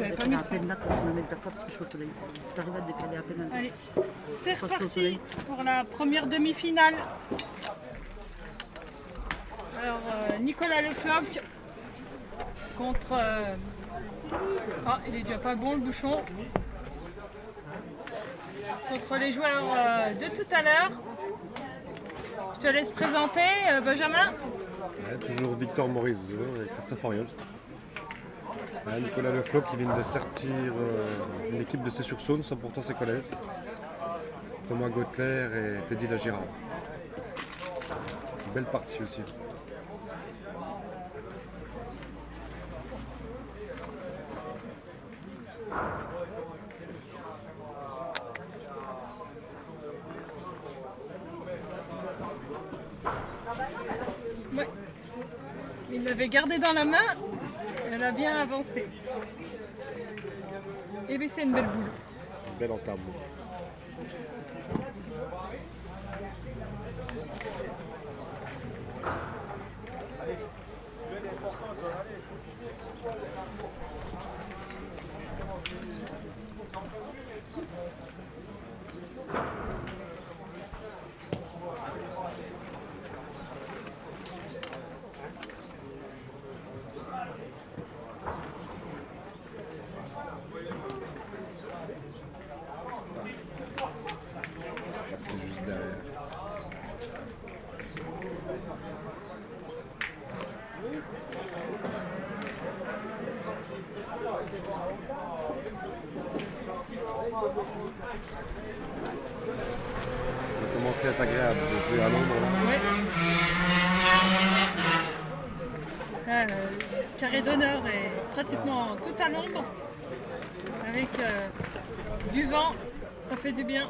j'avais pas Elle mis est à ça. peine là quand je me mets vers toi parce que je suis au soleil. Tu arrives à te décaler à peine. Allez, c'est Quand je suis au reparti soleil. pour la première demi-finale. Alors, Nicolas Le Floch contre... Ah, il est déjà pas bon le bouchon. Contre les joueurs de tout à l'heure. Je te laisse présenter, Benjamin. Ouais, toujours Victor Maurice et Christophe Oriol. Nicolas Le Floch qui vient de sortir une équipe de C'est-sur-Saône sans pourtant ses collègues. Thomas Gautler et Teddy Lagirard. Belle partie aussi. Ouais. Il l'avait gardé dans la main, elle a bien avancé. Et bien c'est une belle boule. Belle entame. Là, c'est juste derrière. Ça a commencé à être agréable de jouer à Londres. Ouais. Le carré d'honneur est pratiquement tout à l'ombre. Avec du vent, ça fait du bien.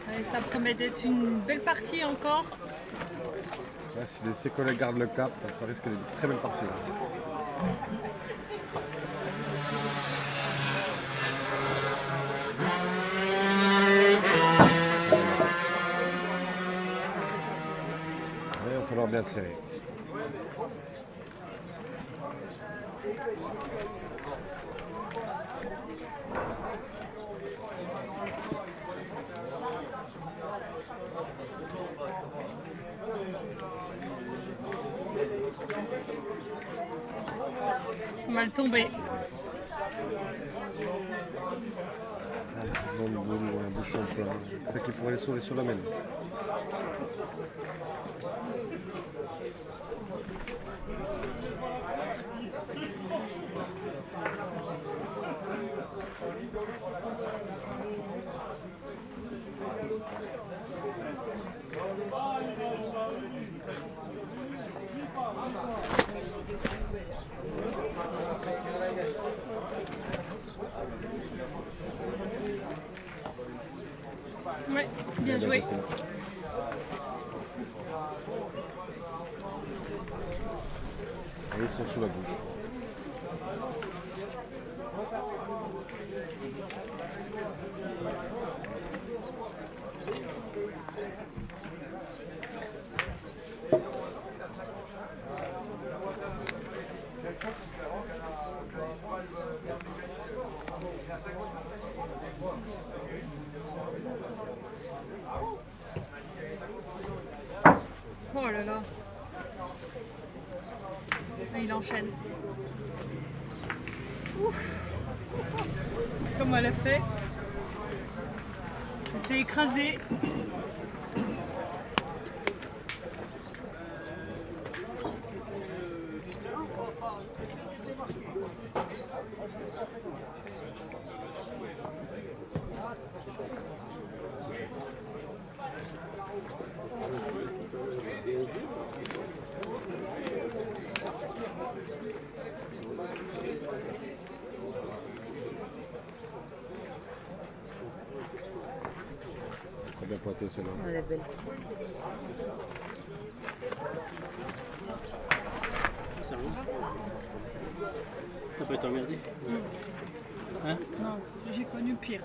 Allez, ça promet d'être une belle partie encore. Là, si ses collègues gardent le cap, ça risque d'être une très belle partie. Il va falloir bien serrer. Mal tombé. Un petit vent de boule ou un bouchon plein. C'est ça qui pourrait les sauver sur la mène. Ouais, bien joué. Joué. Et ils sont sous la douche. Oh là là. Et il enchaîne. Ouf. Comment elle a fait. Elle s'est écrasée. Très bien pointé celle-là. Elle est belle. c'est rien. T'as pas été emmerdé? Hein? Non, j'ai connu pire.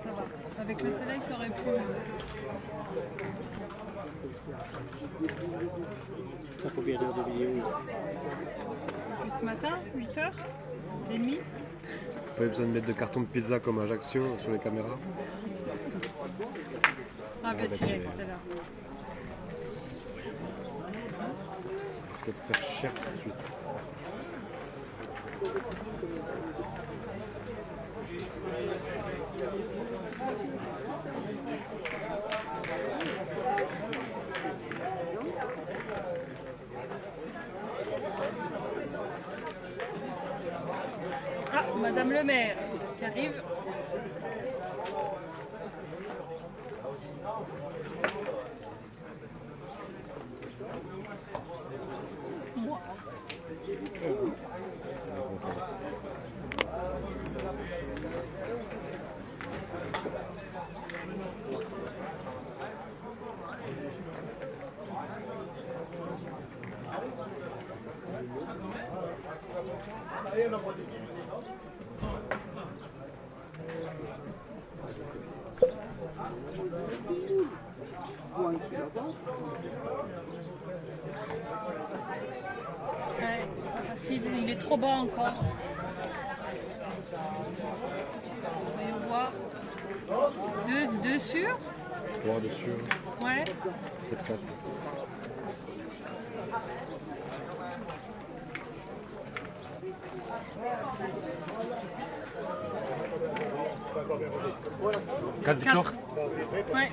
Ça va. Avec le soleil, ça aurait pu. T'as combien d'heures de vidéo? Depuis ce matin, 8h30. Pas eu besoin de mettre de carton de pizza comme Ajaccio sur les caméras. Ah, bah, bah, tiré, tiré. celle-là. Ça risque de faire cher tout de suite. Ah, Madame le maire qui arrive. Moi. C'est bien content. Ouais, pas facile, il est trop bas encore. Voyons voir. Deux sur. 3 dessus, Ouais. peut-être 4. Quatre victoires. Ouais.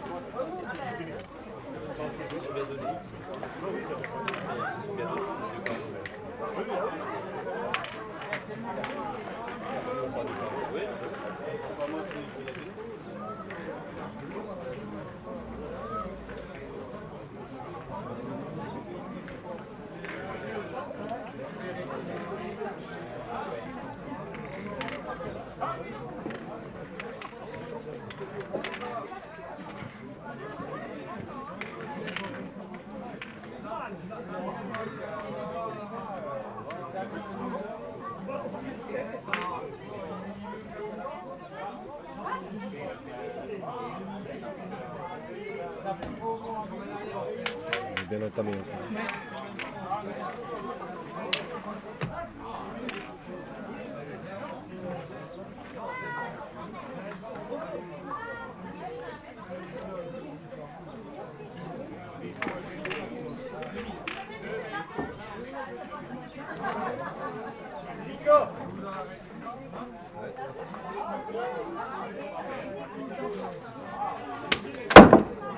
Il est bien entamé encore. Ouais.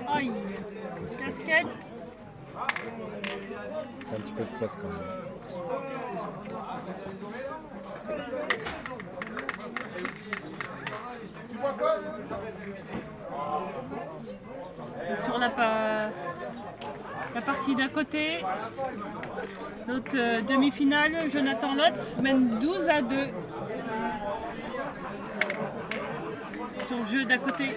Aïe. Casquette. Fait un petit peu de place quand même. Et sur la partie d'à côté, notre demi-finale, Jonathan Lotz mène 12-2 sur le jeu d'à côté.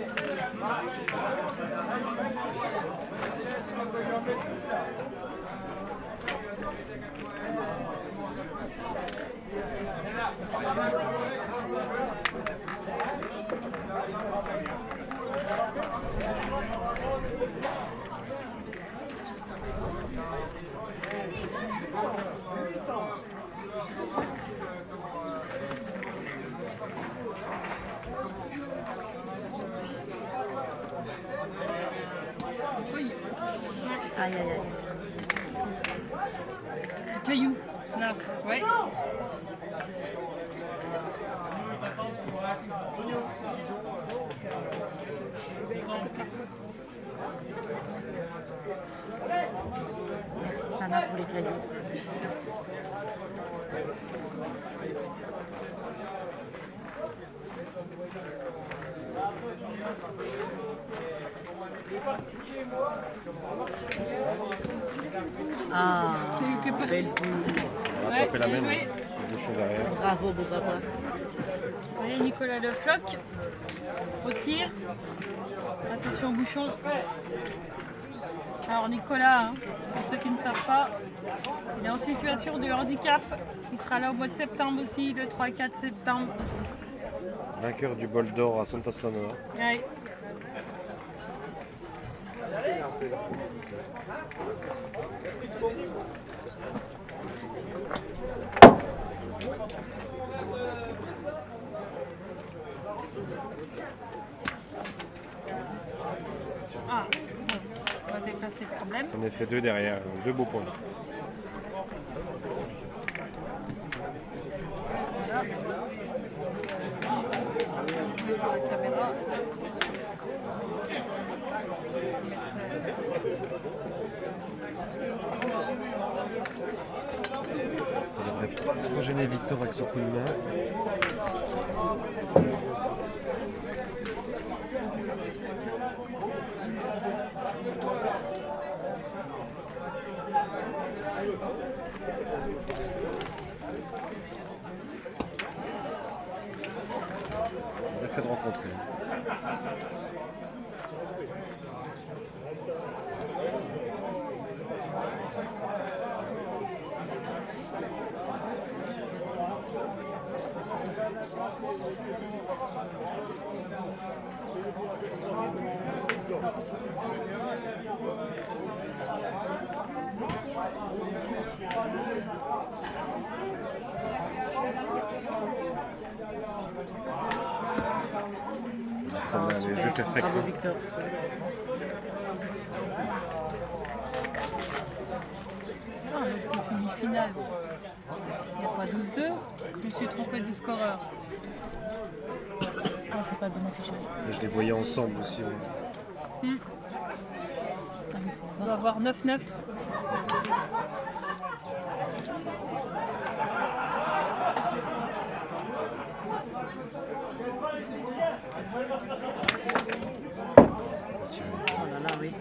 Oui. Aïe, aïe, aïe. Caillou. Là. Ouais. Merci Sana pour les cailloux. Ah, Caillou qui est parti. belle boule. On va attraper la bien main, joué. le bouchon derrière. Bravo, beau papa. Allez, Nicolas Le Floch. Au tir. Attention au bouchon. Alors Nicolas, hein, pour ceux qui ne savent pas, il est en situation de handicap. Il sera là au mois de septembre aussi, le 3 et 4 septembre. Vainqueur du bol d'or à Santa Sana. Ouais. Ah, on va déplacer le problème. Ça en a fait 2 derrière, 2 beaux points. Devant la caméra. Ça devrait pas trop gêner Victor avec son coup de main. On a fait de rencontrer. Ça va, les jeux perfects. Bravo Victor. Ah, le demi-finale. Il n'y a pas 12-2. Je me suis trompé de scoreur. Ah, c'est pas le bon affichage. Je les voyais ensemble aussi. Ouais. Ah oui, c'est On va avoir 9-9. Oh là là, oui.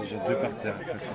Déjà 2 par terre presque.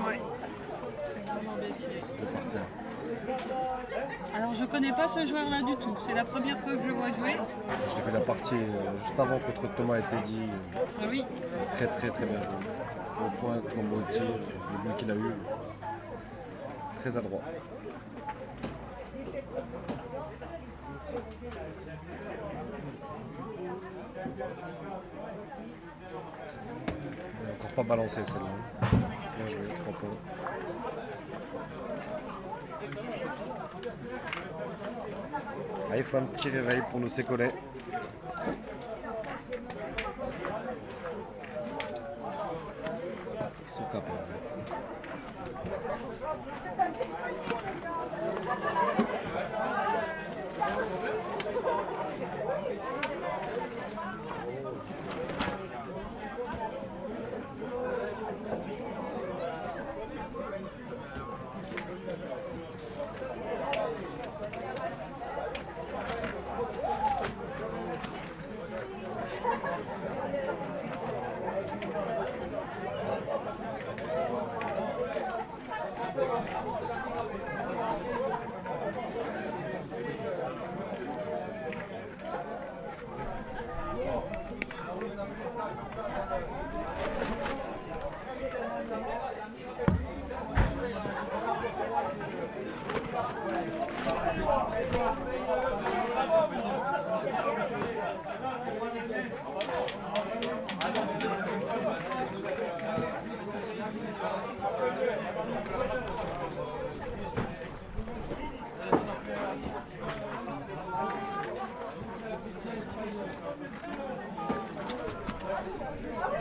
Ouais. C'est vraiment bien tiré. 2 par terre. Alors je connais pas ce joueur là du tout. C'est la première fois que je le vois jouer. Je l'ai vu la partie juste avant contre Thomas et Teddy. Ah oui. Très très très bien joué. Au point, comme au tir, le but qu'il a eu. Très adroit. Il n'a encore pas balancé celle-là. Bien joué, 3 points. Ah, il faut un petit réveil pour nos sécolais. Ils sont capables.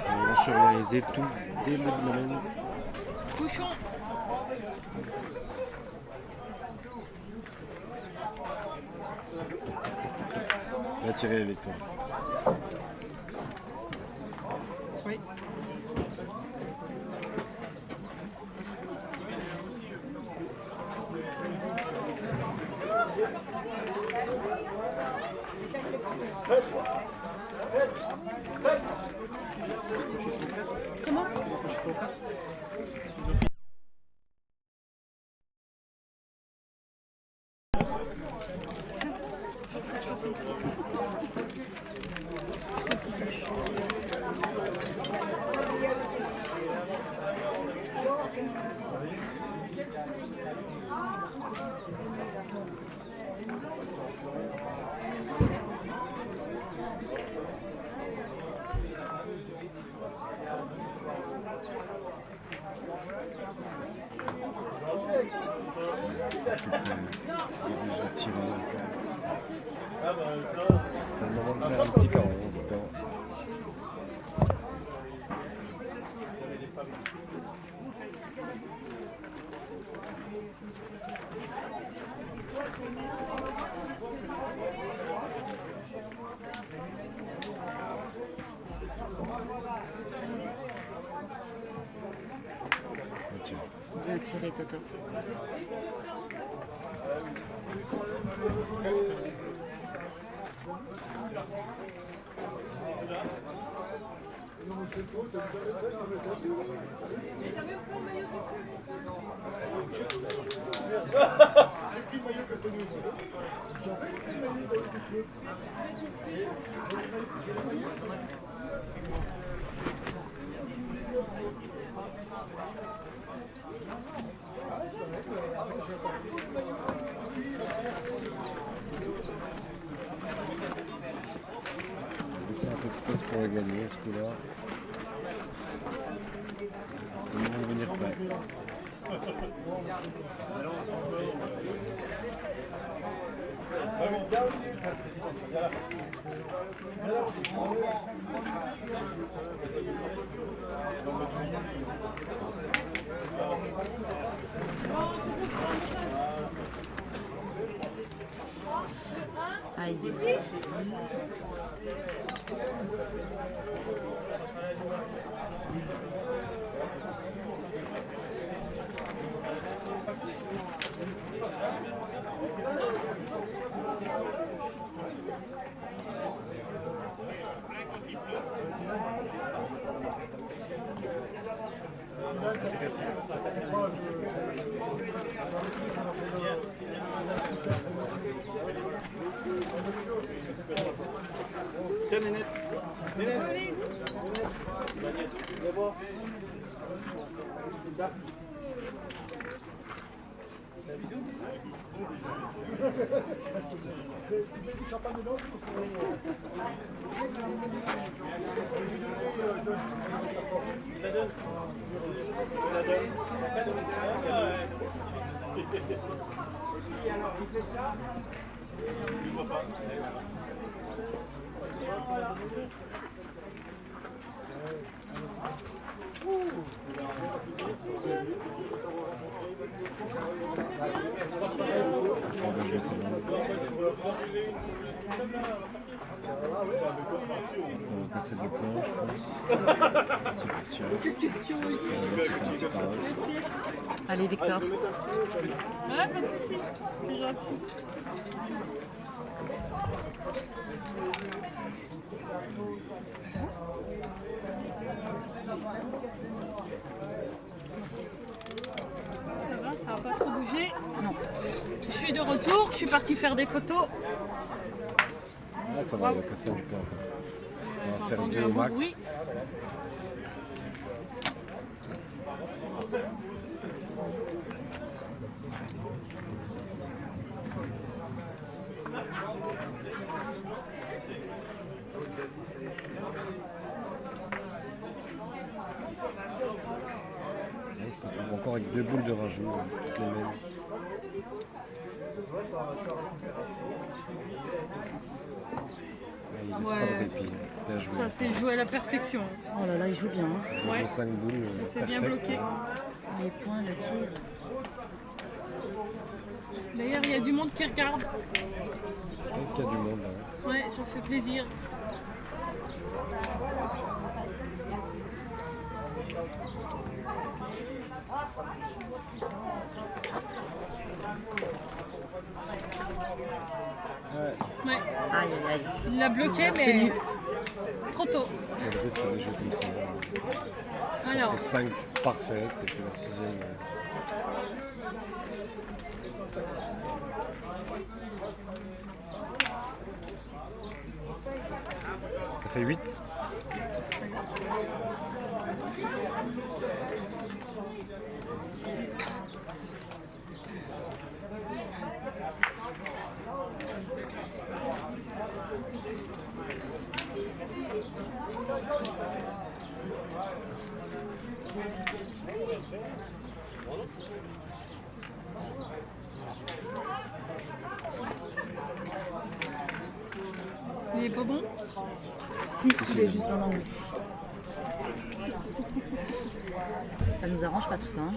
On va surréaliser tout dès le début de la main. Cochon. Va tirer avec toi. Oui. Comment? C'est déjà tiré. C'est le moment de faire un petit carreau. Victor. Tiens. Bien tiré, Toto. Laisser un peu de place pour le gagner ce coup-là. C'est le moment de venir prêt. Aïe. Tiens, Nénette. Nénette. Viens voir. Ça. C'est du champagne dedans. La donne. La donne. Il voit pas. On va jouer ça. On va passer le plan, je pense. Un petit pour tirer. Quelle question? On va laisser faire un petit carreau. Merci. Allez, Victor. Ah, pas de soucis. C'est gentil. Ça va, ça va pas trop bouger? Non. Je suis de retour, je suis partie faire des photos. Ah, ça va, il va casser un peu. Ça va J'ai faire entendu 2 un au bon max. bruit. Il se retrouve encore avec 2 boules de rajout, toutes les mêmes. Et il laisse pas de répit. Bien joué. Ça, c'est joué à la perfection. Oh là là, il joue bien. Hein. Ils ont joué 5 boules. C'est bien parfaites. bloqué. Les points, le tir. D'ailleurs, il y a du monde qui regarde. C'est vrai qu'il y a du monde là. Ouais, ça fait plaisir. Ouais, Aïe, aïe, aïe. il l'a bloqué, mais Obtenu. trop tôt. C'est le risque des jeux comme ça. Alors, Surtout 5 parfaites et puis la 6e. Ça fait 8. il est pas bon. Si, il est juste dans l'angle. Ça nous arrange pas tout ça. Hein.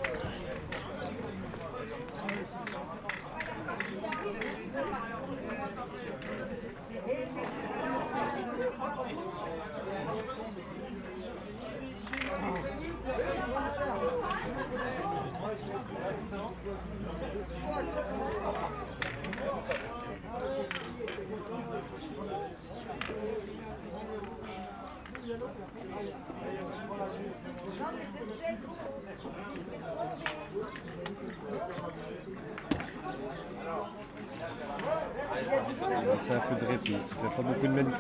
C'est un peu de répit. Ça fait pas beaucoup de men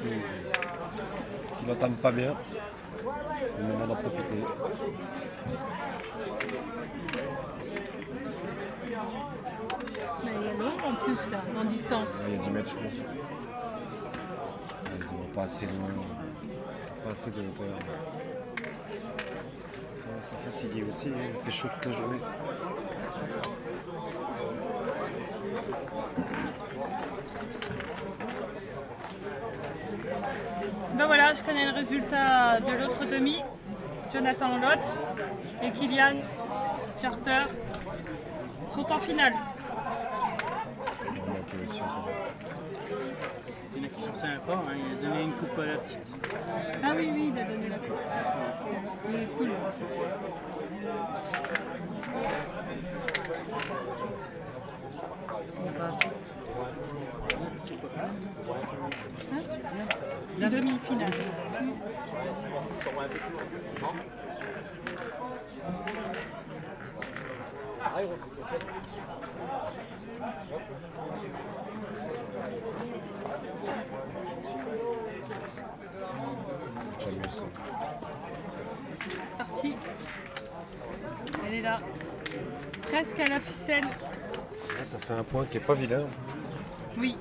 qui n'entament pas bien. C'est le moment d'en profiter. Mais il y a long en plus là, en distance. Il y a 10 mètres, je pense. Ils vont pas assez loin, pas assez de hauteur. On commence à fatiguer aussi, il fait chaud toute la journée. Ben voilà, je connais le résultat de l'autre demi. Jonathan Lotz et Kylian Charter sont en finale. Il en manquait aussi encore. Il y en a qui sont sympas, hein. Il a donné une coupe à la petite. Ah oui, oui, il a donné la coupe. Il est cool. On pas assez. C'est quoi? Hein? Demi-finale. J'aime mieux ça. Partie. Elle est là. Presque à la ficelle. Là, ça fait un point qui est pas vilain. Oui.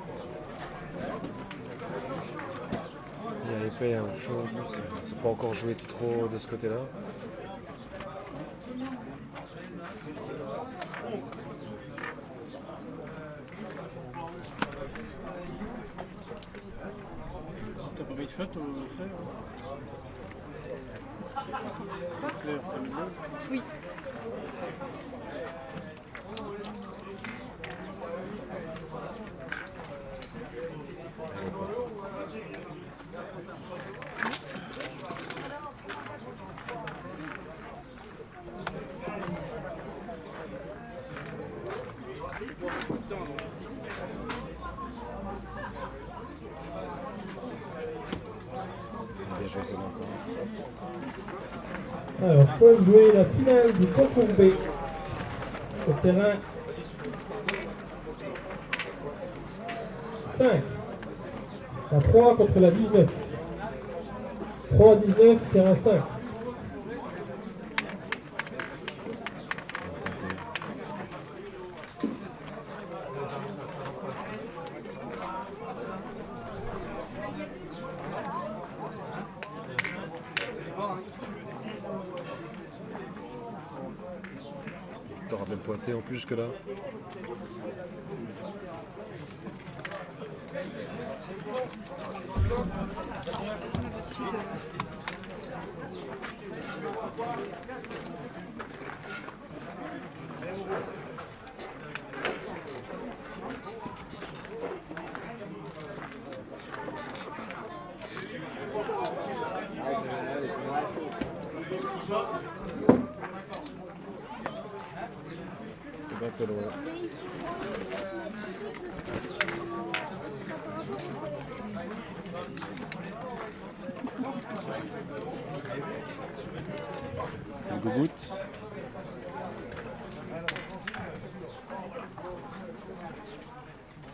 Il y a épais au fond, c'est pas encore joué trop de ce côté-là. T'as pas mis de flotte au fleur? Fleur, t'as mis l'eau? Oui. Bien joué, c'est encore. Alors, faut jouer la finale du concours B au terrain 5. La 3 contre la 19. 3-19, terrain 5. Victor a bien pointé en plus jusque-là. C'est un peu loin. C'est le gougoute.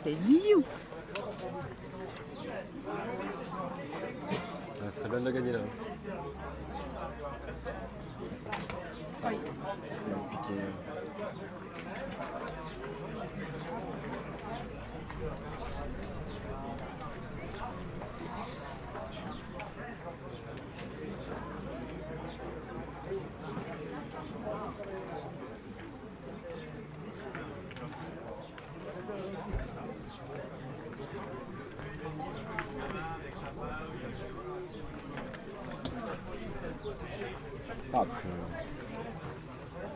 C'est Liu. Ça serait bien de le gagner là. Oui. Piqué. Ah,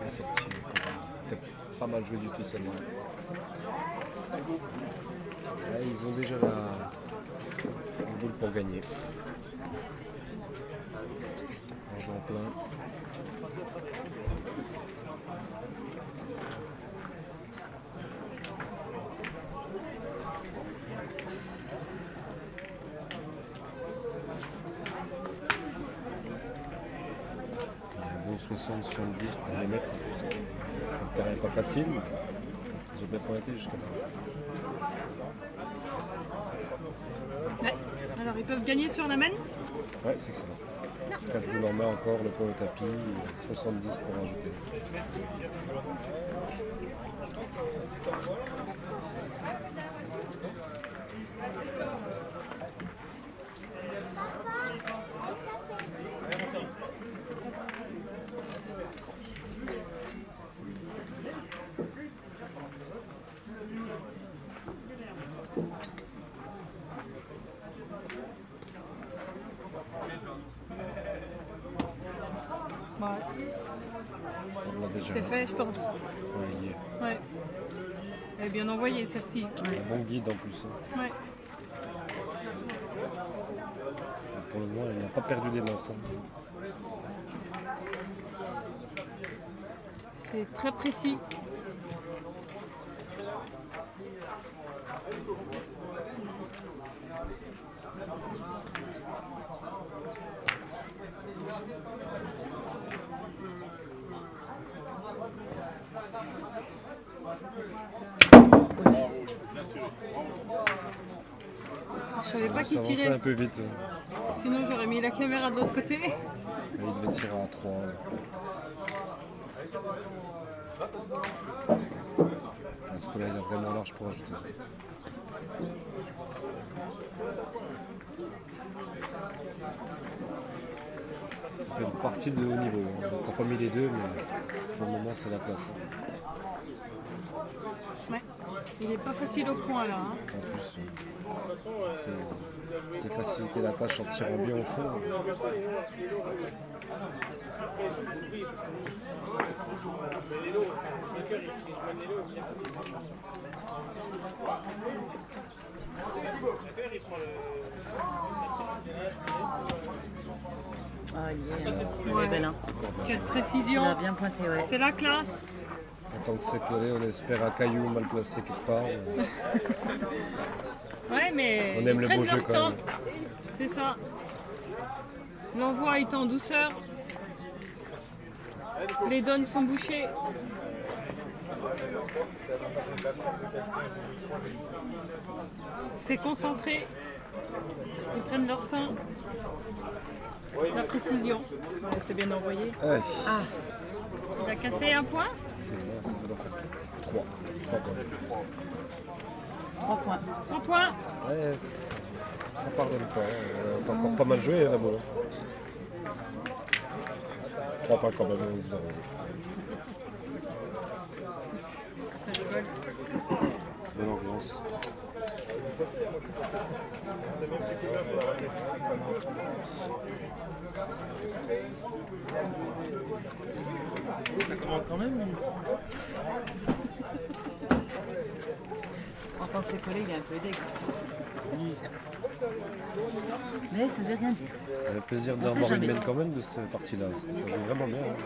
la sortie. T'as pas mal joué du tout celle-là. Là, ils ont déjà la boule pour gagner. En jouant plein. Bon 60-70 pour les mettre. Le terrain n'est pas facile, mais ils ont bien pointé jusqu'à là. Ouais. Alors ils peuvent gagner sur la main. Ouais, c'est ça. 4 boules en main encore, le point au tapis, 70 pour rajouter. Ouais. On l'a déjà. C'est fait, je pense. Ouais, il y est. Ouais. Elle est bien envoyée celle-ci. Un bon guide en plus. Ouais. Pour le moment, il n'a pas perdu des masses. C'est très précis. Je savais pas qu'il s'avançait tirait. un peu vite. Sinon j'aurais mis la caméra de l'autre côté. Là, il devait tirer à 3. Parce que là, il est vraiment large pour ajouter. Ça fait une partie de haut niveau. On n'a encore pas mis les deux, mais pour le moment, c'est la place. Ouais. Il est pas facile au point là. Hein. En plus, c'est faciliter la tâche en tirant bien au fond. Ah, il est Ouais. belle, hein. Quelle Il a précision. bien pointé, ouais. C'est la classe. En tant que c'est collé, on espère un caillou mal placé quelque part. Ouais, mais On aime ils le prennent beau jeu leur quand temps. même. C'est ça. L'envoi est en douceur. Les donnes sont bouchées. C'est concentré. Ils prennent leur temps. La précision. Ouais, c'est bien envoyé. Ouais, Il a cassé un point. ça doit faire 3. 3 points. 3 points. 3 points. Ouais, ça pardonne pas. T'as encore pas mal joué là-bas. 3 points quand même, 11-0. rigole. Bonne ambiance. Ça commande quand même. En tant que ses collègues, il est un peu deg. Mais ça veut rien dire. Ça fait plaisir On sait d'avoir une jamais. main quand même de cette partie-là. Parce que ça joue vraiment bien. Hein.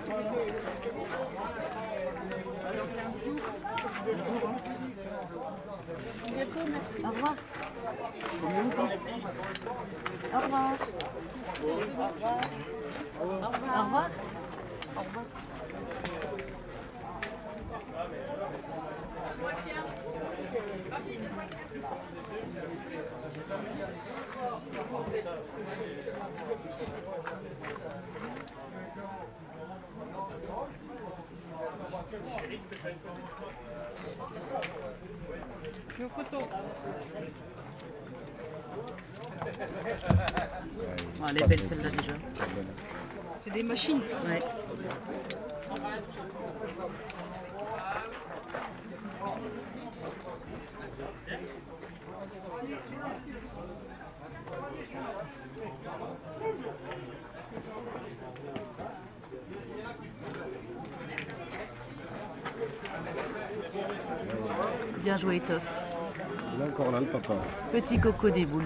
Bientôt, merci. Au revoir. Combien de temps Au revoir. Au revoir. Au revoir. Je suis aux photos. Oh, elle est belle celle-là déjà. C'est des machines. Ouais. Bien joué, Toff. Il est encore là, le papa. Petit coco des boules.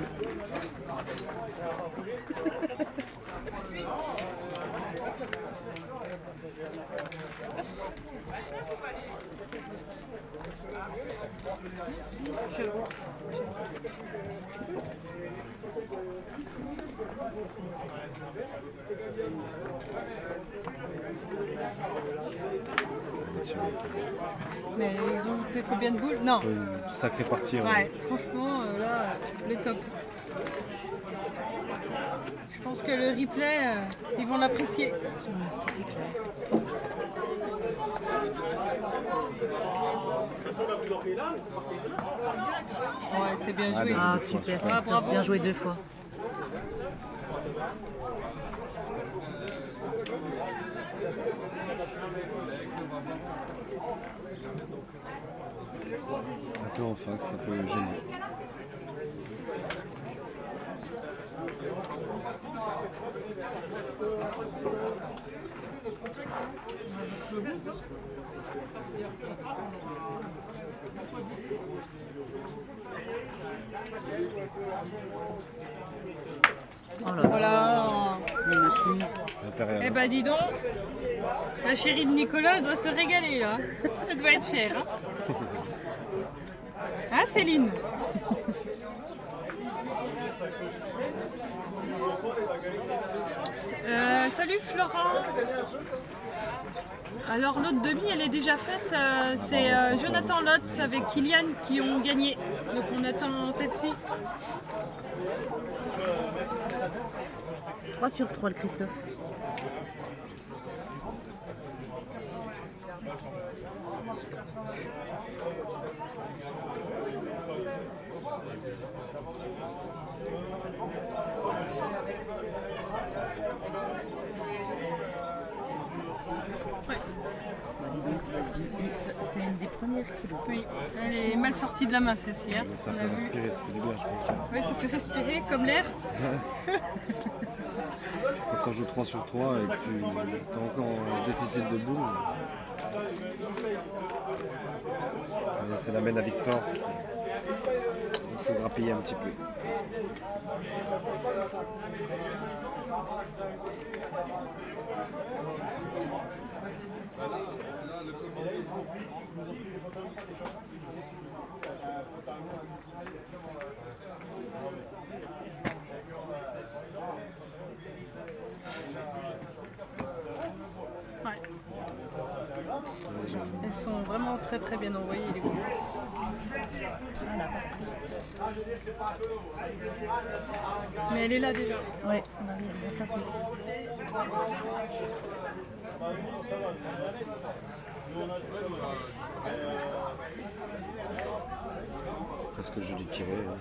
Mais ils ont fait combien de boules? Non. Une sacrée partie. Hein. Ouais, franchement, là, le top. Je pense que le replay, ils vont l'apprécier. Ouais, ça c'est clair. Ouais, c'est bien joué. Ah, Deux fois, super, super. Christophe. Bravo. Bien joué 2 fois. Un peu en face, ça peut gêner. Oh là là, Voilà. les machines. Impérial. Eh ben dis donc, la chérie de Nicolas elle doit se régaler là. Elle doit être fière. Hein, hein Céline? Salut Florent. Alors l'autre demi elle est déjà faite, c'est Jonathan Lotz avec Kylian qui ont gagné. Donc on attend celle-ci. 3 sur 3 le Christophe. C'est une des premières kilos. Oui, elle est mal sortie de la main celle-ci. Hein. Ça On peut l'a vu. respirer, ça fait du bien, je pense. Oui, ça fait respirer comme l'air. Quand on joue 3 sur 3 et que tu es encore en déficit de boules, c'est la main à Victor. Il faut grappiller un petit peu. Ouais. Elles sont vraiment très très bien envoyées les boules. Mais elle est là déjà. Ouais, Marie, elle est bien placée. Presque joli tiré. Hein.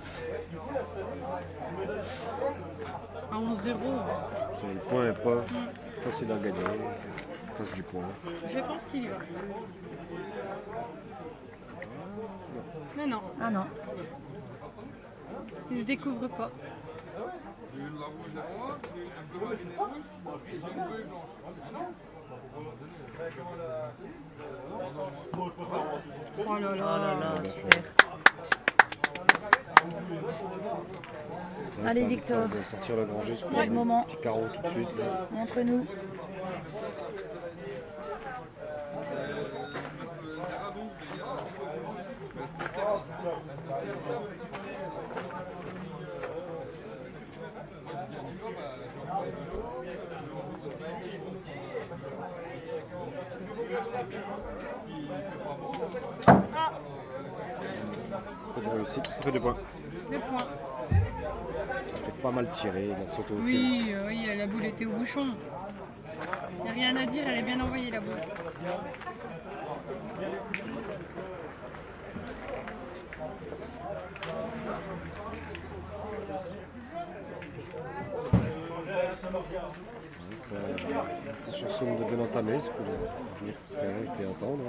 À 11-0. Le point n'est pas facile à gagner. Casse du point. Je pense qu'il y va. non. Ils se découvrent pas. Oh là Oh là là. là, super. Là, Allez, c'est Victor. de sortir le grand jeu. C'est le moment. Petit carreau tout de suite. Là. Montre-nous. Ah, Peu de réussite, ça fait 2 points. 2 points. Il fait pas mal tirer, il a sauté au fil. Oui, oui, la boule était au bouchon. Il n'y a rien à dire, elle est bien envoyée la boule. Oui, c'est sur son de bien entamé, ce qu'on doit venir faire et puis entendre.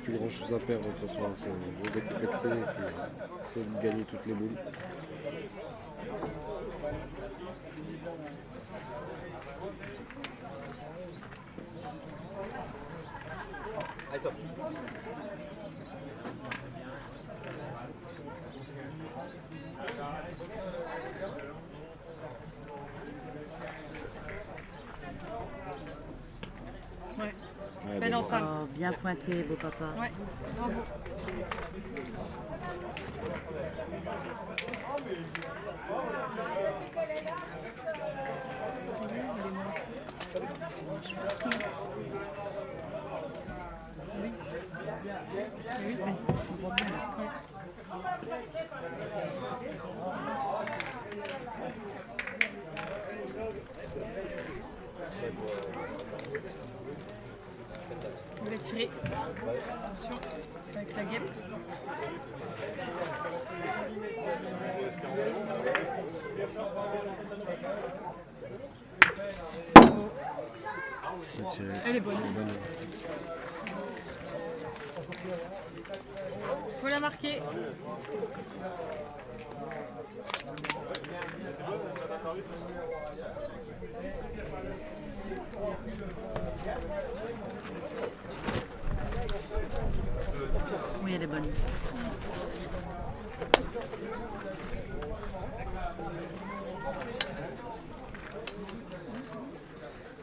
Plus grand chose à perdre de toute façon, c'est jouer décomplexé et puis essayer de gagner toutes les boules. Ouais. Ouais, Belle bien entame. Oh, bien pointé, beau papa. Ouais, bravo. Oui, c'est. On va tirer. Attention, avec la guêpe. C'est tiré. Elle est bonne. Faut la marquer. Oui, elle est bonne.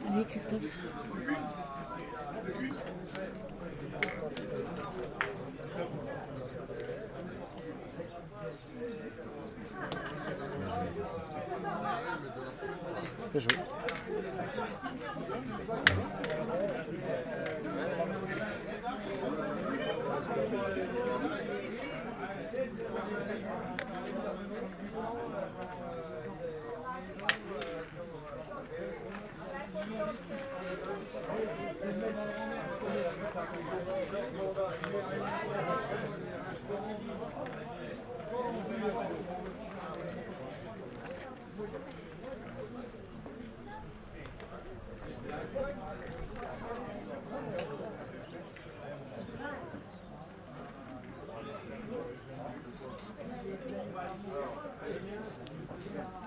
Allez, Christophe. Ça fait jouer.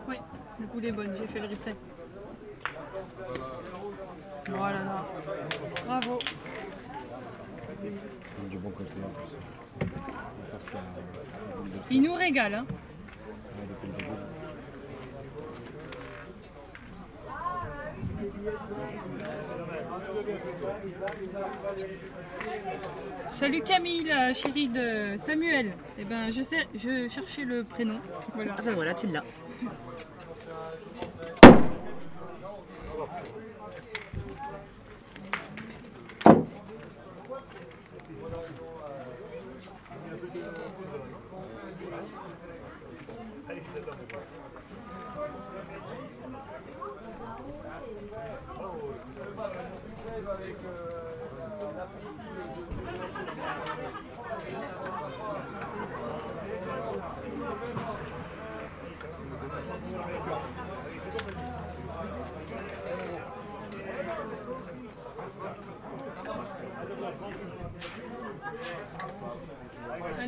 Oui, la boule est bonne, j'ai fait le replay. Voilà, là. Bravo. Du bon côté en plus. On passe la boule de Il nous régale, hein. Ouais, depuis le début. Salut Camille, la chérie de Samuel. Eh ben, je cherchais le prénom. Voilà. Ah ben voilà, tu l'as.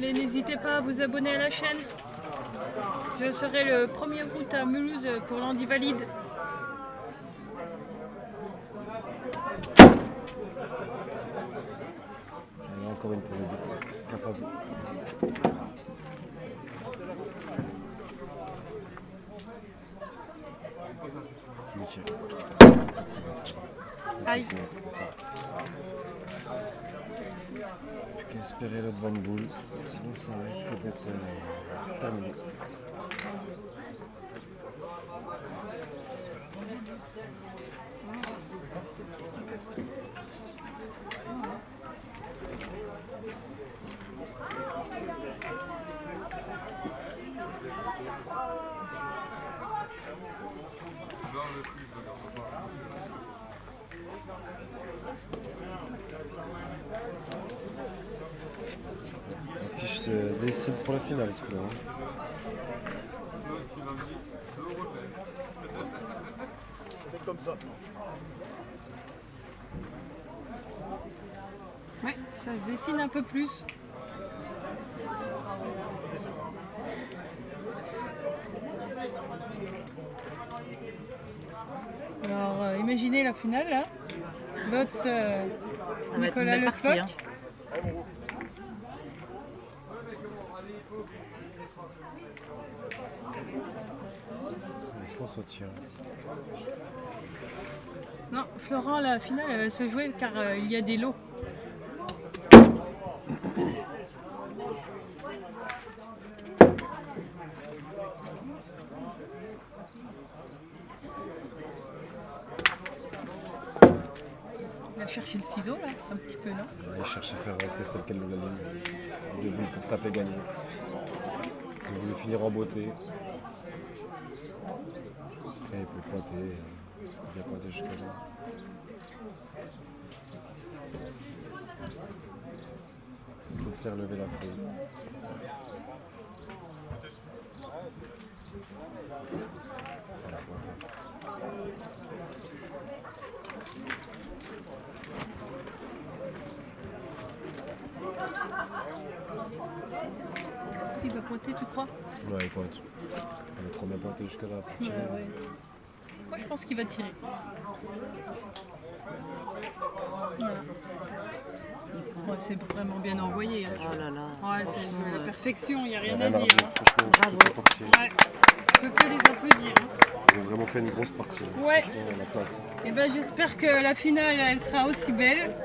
Allez, n'hésitez pas à vous abonner à la chaîne. Je serai le 1er août à Mulhouse pour l'Handivalide. Et encore une pour le but. Capable. C'est métier. Aïe. Plus qu'à espérer l'autre Van Boule, sinon ça risque d'être terminé. L'affiche se décide pour la finale ce coup-là. C'est comme ça. Ouais, ça se dessine un peu plus. Alors, imaginez la finale là. L'autre, Ça va être une Nicolas belle Le partie. Floch. Hein. Laisse-la sortir. Non, Florent, la finale, elle va se jouer car il y a des lots. Il a cherché le ciseau là, un petit peu, non? Ouais, il cherche à faire rentrer celle qu'elle nous la ligne. Deux boules pour taper gagner. Ils ont voulu finir en beauté. Et il peut pointer. Il a pointé jusqu'à là. Peut-être faire lever la foule. Elle a pointé. Il va pointer, tu crois? Ouais, il pointe. Elle a trop bien pointé jusque là pour tirer. Ouais. Moi, je pense qu'il va tirer. Voilà. Ouais, c'est vraiment bien envoyé. Hein. Oh là là. Ouais, c'est franchement, la perfection, il n'y a rien à Rien à dire. redire, Hein. franchement, Bravo. toute la partie. Ouais, je peux que les applaudir. Hein. Ils ont vraiment fait une grosse partie. Ouais. Franchement, la classe. Et ben, j'espère que la finale, elle sera aussi belle.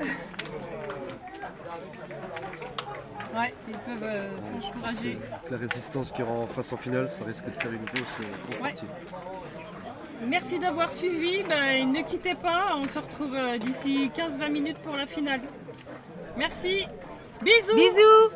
Ouais, ils peuvent s'encourager. La résistance qui rend face en finale, ça risque de faire une grosse Ouais. partie. Merci d'avoir suivi. Ben, ne quittez pas. On se retrouve d'ici 15-20 minutes pour la finale. Merci. Bisous. Bisous.